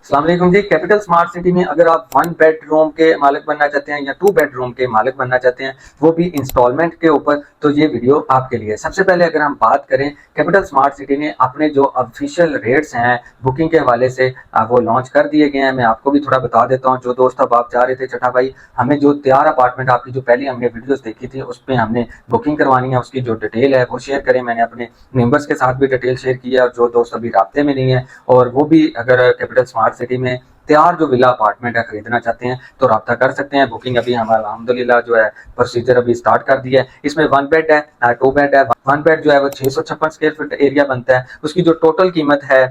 अस्सलाम वालेकुम जी। Capital smart city में अगर आप 1 बेडरूम के मालिक बनना चाहते हैं या 2 बेडरूम के मालिक बनना चाहते हैं, वो भी इंस्टॉलमेंट के ऊपर, तो ये वीडियो आपके लिए। सबसे पहले अगर हम बात करें, कैपिटल स्मार्ट सिटी ने अपने जो ऑफिशियल रेट्स हैं बुकिंग के हवाले से वो लॉन्च कर दिए गए हैं। मैं आपको भी थोड़ा बता देता हूँ। जो दोस्त अब आप चाह रहे थे छठा भाई हमें जो तैयार अपार्टमेंट आपकी जो पहले हमने वीडियोस देखी थी उस पर हमने बुकिंग करवानी है, उसकी जो डिटेल है वो शेयर करें। मैंने अपने मेंबर्स के साथ भी डिटेल शेयर की है, और जो दोस्त अभी राब्ते में नहीं है और वो भी अगर कैपिटल स्मार्ट सिटी में तैयार जो विला अपार्टमेंट है खरीदना चाहते हैं तो रब्ता कर सकते हैं। बुकिंग अभी हमारा अल्हम्दुलिल्लाह जो है प्रोसीजर अभी स्टार्ट कर दिया है। इसमें 1 बेड है, 2 बेड है। 1 बेड जो है वो 656 स्क्वायर फीट एरिया बनता है। उसकी जो टोटल कीमत है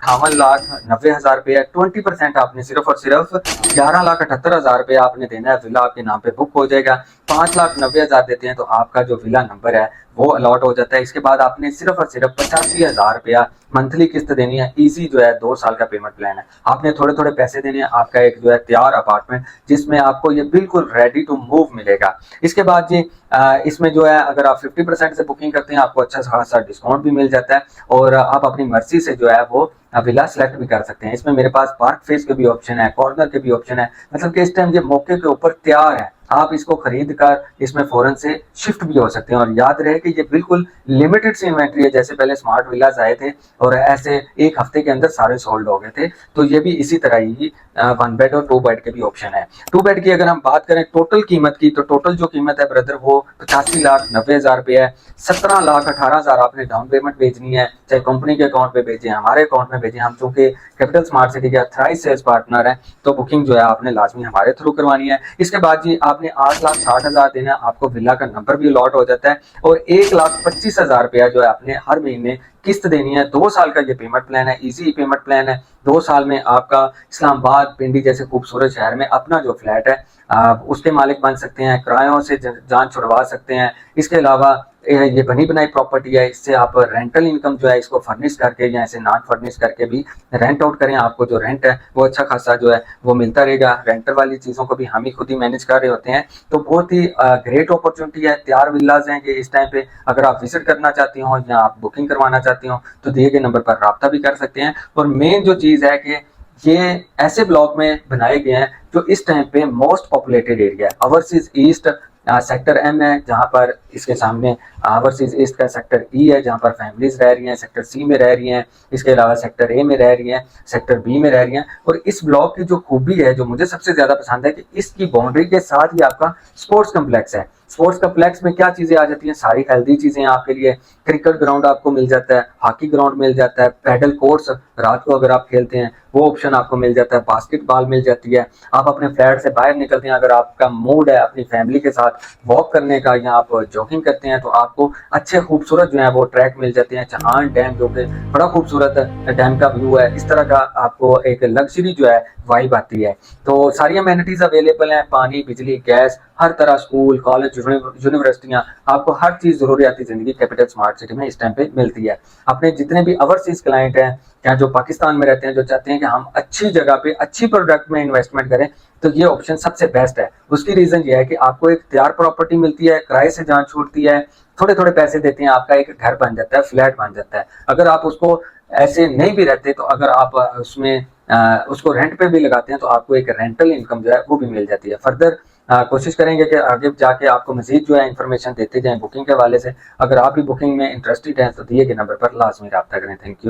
58,90,000 रुपये है। 20% आपने सिर्फ और सिर्फ 11,78,000 रुपये आपने देना है। विला आपके नाम पे बुक हो जाएगा। 5,90,000 देते हैं तो आपका जो विला नंबर है वो अलॉट हो जाता है। इसके बाद आपने सिर्फ और सिर्फ 85,000 रुपया मंथली किस्त देनी है। इजी जो है 2 साल का पेमेंट प्लान है। आपने थोड़े थोड़े पैसे देने हैं, आपका एक जो है तैयार अपार्टमेंट जिसमें आपको ये बिल्कुल रेडी टू मूव मिलेगा। इसके बाद जी इसमें जो है अगर आप 50% से बुकिंग करते हैं आपको अच्छा खासा डिस्काउंट भी मिल जाता है, और आप अपनी मर्जी से जो है वो विला सेलेक्ट भी कर सकते हैं। इसमें मेरे पास पार्क फेस के भी ऑप्शन है, कॉर्नर के भी ऑप्शन है। मतलब कि इस टाइम ये मौके के ऊपर तैयार है, आप इसको खरीद कर इसमें फौरन से शिफ्ट भी हो सकते हैं। और याद रहे कि ये बिल्कुल लिमिटेड सी इन्वेंट्री है। जैसे पहले स्मार्ट विलाज आए थे और ऐसे एक हफ्ते के अंदर सारे सोल्ड हो गए थे, तो ये भी इसी तरह ही 1 बेड और 2 बेड के भी ऑप्शन है। 2 बेड की अगर हम बात करें टोटल कीमत की, तो टोटल जो कीमत है ब्रदर वो 85,90,000 रुपये है। 17,18,000 आपने डाउन पेमेंट भेजनी है, चाहे कंपनी के अकाउंट पे भेजें, हमारे अकाउंट में भेजें। हम चूंकि कैपिटल स्मार्ट सिटी के ऑथराइज्ड सेल्स पार्टनर है तो बुकिंग जो है आपने लाजमी हमारे थ्रू करवानी है। इसके बाद जी आपने 8,60,000 देना, आपको विला का नंबर भी अलॉट हो जाता है, और 1,25,000 रुपया जो है आपने हर महीने किस्त देनी है। 2 साल का ये पेमेंट प्लान है, इजी पेमेंट प्लान है। 2 साल में आपका इस्लामाबाद पिंडी जैसे खूबसूरत शहर में अपना जो फ्लैट है आप उसके मालिक बन सकते हैं, किरायों से जान छुड़वा सकते हैं। इसके अलावा ये बनी बनाई प्रॉपर्टी है, इससे आप रेंटल इनकम जो है इसको फर्निश करके या इसे नॉन फर्निश करके भी रेंट आउट करें, आपको जो रेंट है वो अच्छा खासा जो है वो मिलता रहेगा। रेंटर वाली चीज़ों को भी हम ही खुद ही मैनेज कर रहे होते हैं। तो बहुत ही ग्रेट अपॉर्चुनिटी है। तैयार विलाज हैं कि इस टाइम पे अगर आप विजिट करना चाहती हो या आप बुकिंग करवाना चाहती हो तो दिए गए नंबर पर रब्ता भी कर सकते हैं। और मेन जो चीज़ है कि ये ऐसे ब्लॉक में बनाए गए हैं जो इस टाइम पे मोस्ट पॉपुलेटेड एरिया है। ओवरसीज ईस्ट सेक्टर एम है, जहाँ पर इसके सामने ओवरसीज ईस्ट का सेक्टर ई है जहाँ पर फैमिलीज रह रही हैं, सेक्टर सी में रह रही हैं। इसके अलावा सेक्टर ए में रह रही हैं, सेक्टर बी में रह रही हैं। और इस ब्लॉक की जो खूबी है जो मुझे सबसे ज्यादा पसंद है कि इसकी बाउंड्री के साथ ही आपका स्पोर्ट्स कम्प्लेक्स है। स्पोर्ट्स कम्प्लेक्स में क्या चीजें आ जाती हैं, सारी हेल्दी चीजें आपके लिए। क्रिकेट ग्राउंड आपको मिल जाता है, हॉकी ग्राउंड मिल जाता है, पैडल कोर्स रात को अगर आप खेलते हैं वो ऑप्शन आपको मिल जाता है, बास्केटबॉल मिल जाती है। आप अपने फ्लैट से बाहर निकलते हैं, अगर आपका मूड है अपनी फैमिली के साथ वॉक करने का या आप जॉगिंग करते हैं तो आपको अच्छे खूबसूरत जो है वो ट्रैक मिल जाते हैं। चहान डैम जो कि बड़ा खूबसूरत डैम का व्यू है, इस तरह का आपको एक लग्जरी जो है वाइब आती है। तो सारी अमेनिटीज अवेलेबल हैं, पानी, बिजली, गैस, हर तरह, स्कूल, कॉलेज, यूनिवर्सिटियां, आपको हर चीज जरूरियाती जिंदगी कैपिटल स्मार्ट सिटी में इस टाइम पे मिलती है। अपने जितने भी ओवरसीज क्लाइंट हैं या जो पाकिस्तान में रहते हैं जो चाहते हैं कि हम अच्छी जगह पे अच्छी प्रोडक्ट में इन्वेस्टमेंट करें, तो ये ऑप्शन सबसे बेस्ट है। उसकी रीजन ये है कि आपको एक तैयार प्रॉपर्टी मिलती है, किराए से जान छूटती है, थोड़े थोड़े पैसे देते हैं, आपका एक घर बन जाता है, फ्लैट बन जाता है। अगर आप उसको ऐसे नहीं भी रहते तो अगर आप उसमें उसको रेंट पे भी लगाते हैं तो आपको एक रेंटल इनकम जो है वो भी मिल जाती है। फर्दर कोशिश करेंगे कि आगे जाके आपको मजीद जो है इन्फॉर्मेशन देते जाएं बुकिंग के हवाले से। अगर आप भी बुकिंग में इंटरेस्टेड हैं तो दिए गए नंबर पर लाजमी रब्ता करें। Thank you.